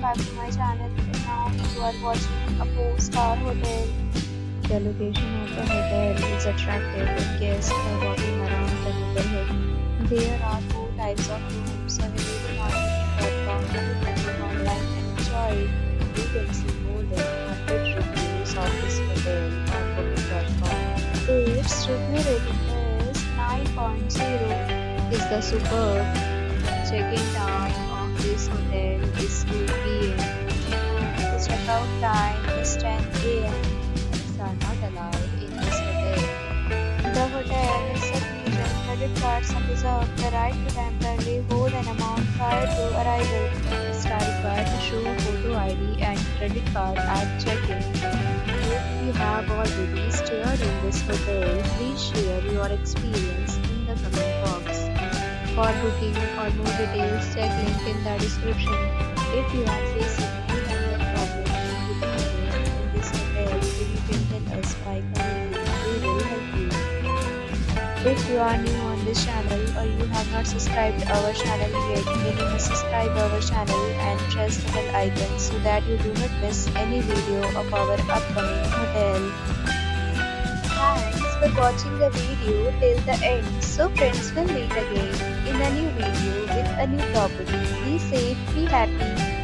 back to my channel. And now you are watching a 4-star hotel. The location of the hotel is attractive and guests are walking around the neighborhood. There are 4 types of rooms available on booking.com. You can book online and enjoy it. You can see more than 100 reviews of this hotel on booking.com. Its review rating is 9.0. Is the superb. Check-in time of this hotel is 2 p.m. The checkout time is 10 a.m. Pets are not allowed in this hotel. The hotel accepts major credit cards and reserves the right to temporarily hold an amount prior to arrival. Guests are required to show a photo ID and credit card at check-in. If you have already stayed in this hotel, please share your experience in the comment box. For booking or more details, check link in the description. If you are facing any other problem booking a room in this hotel, then you can tell us by commenting. We will help you. If you are new on this channel or you have not subscribed our channel yet, then you must subscribe our channel and press the bell icon so that you do not miss any video of our upcoming hotel. Thanks for watching the video till the end. So friends, will meet again in a new video with a new property. Be safe, be happy.